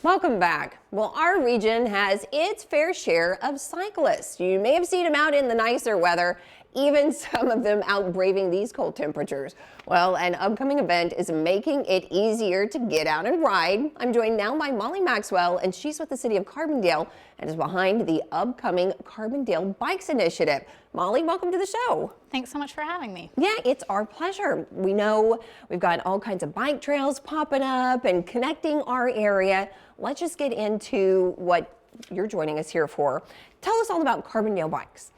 Welcome back. Well, our region has its fair share of cyclists. You may have seen them out in the nicer weather, even some of them out braving these cold temperatures. Well, an upcoming event is making it easier to get out and ride. I'm joined now by Molly Maxwell, and she's with the city of Carbondale and is behind the upcoming Carbondale Bikes initiative. Molly, welcome to the show. Thanks so much for having me. Yeah, it's our pleasure. We know we've got all kinds of bike trails popping up and connecting our area. Let's just get into what you're joining us here for. Tell us all about Carbondale Bikes.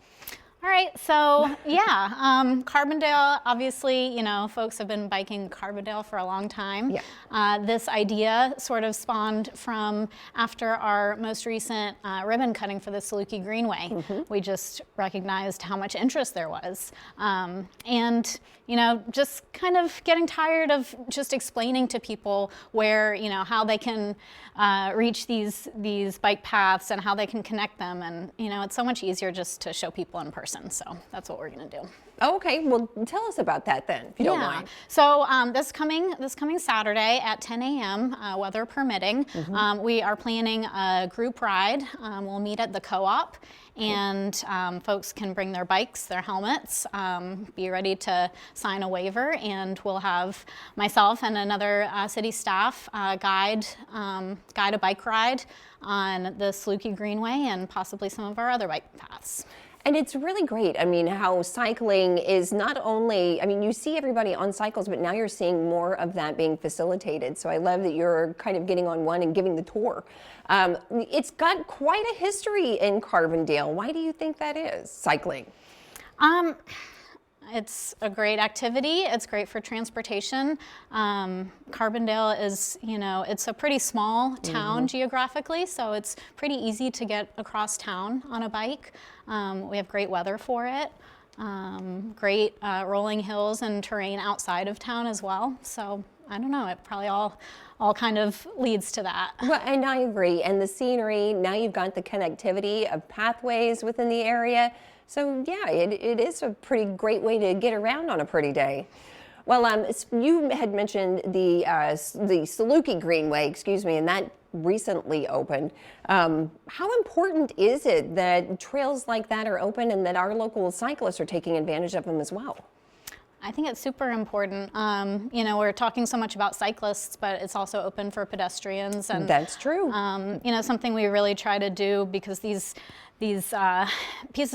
All right, so yeah, Carbondale, obviously, you know, folks have been biking Carbondale for a long time. Yeah. This idea sort of spawned from after our most recent ribbon cutting for the Saluki Greenway. We just recognized how much interest there was. And, you know, just kind of getting tired of just explaining to people where, you know, how they can reach these bike paths and how they can connect them. And, you know, it's so much easier just to show people in person. So that's what we're going to do. Okay, well, tell us about that then, if you don't mind. So this coming Saturday at 10 a.m., weather permitting, we are planning a group ride. We'll meet at the co-op, and folks can bring their bikes, their helmets, be ready to sign a waiver, and we'll have myself and another city staff guide a bike ride on the Saluki Greenway and possibly some of our other bike paths. And it's really great. I mean, how cycling is not only, I mean, you see everybody on cycles, but now you're seeing more of that being facilitated. So I love that you're kind of getting on one and giving the tour. It's got quite a history in Carbondale. Why do you think that is, cycling? It's a great activity. It's great for transportation. Carbondale is, you know, it's a pretty small town geographically, so it's pretty easy to get across town on a bike. We have great weather for it. Great rolling hills and terrain outside of town as well. So I don't know, it probably all kind of leads to that. Well, and I agree. And the scenery, now you've got the connectivity of pathways within the area. So yeah, it is a pretty great way to get around on a pretty day. Well, you had mentioned the Saluki Greenway, excuse me, and that recently opened. How important is it that trails like that are open and that our local cyclists are taking advantage of them as well? I think it's super important. You know, we're talking so much about cyclists, but it's also open for pedestrians. And that's true. You know, something we really try to do, because these pieces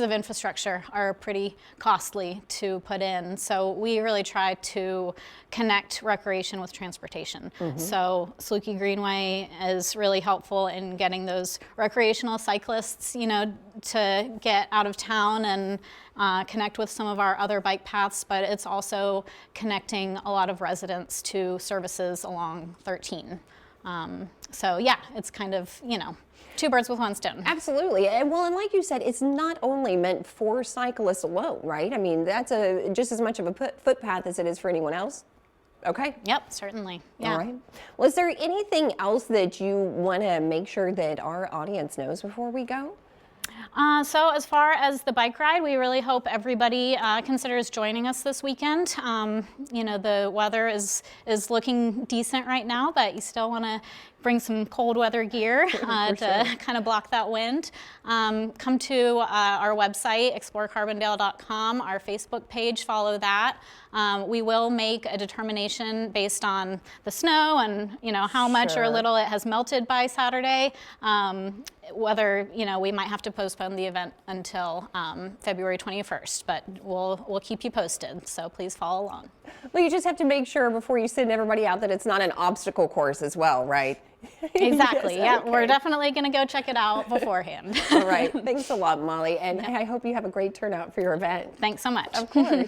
of infrastructure are pretty costly to put in. So we really try to connect recreation with transportation. So Saluki Greenway is really helpful in getting those recreational cyclists, you know, to get out of town and connect with some of our other bike paths, but it's also connecting a lot of residents to services along 13. So yeah, it's kind of, you know, two birds with one stone. Absolutely. And well, and like you said, it's not only meant for cyclists alone, right? I mean, that's just as much of a footpath as it is for anyone else. Okay. Yep, certainly. Yeah. All right. Well, is there anything else that you want to make sure that our audience knows before we go? So as far as the bike ride, we really hope everybody considers joining us this weekend. You know, the weather is looking decent right now, but you still want to bring some cold weather gear to kind of block that wind. Come to our website, explorecarbondale.com, our Facebook page, follow that. We will make a determination based on the snow and, you know, how much or little it has melted by Saturday. Whether, you know, we might have to postpone the event until February 21st, but we'll keep you posted, so please follow along. Well, you just have to make sure before you send everybody out that it's not an obstacle course as well, right? Exactly. Yes, Yeah, okay. We're definitely going to go check it out beforehand. All right. Thanks a lot, Molly, and I hope you have a great turnout for your event. Thanks so much. Of course.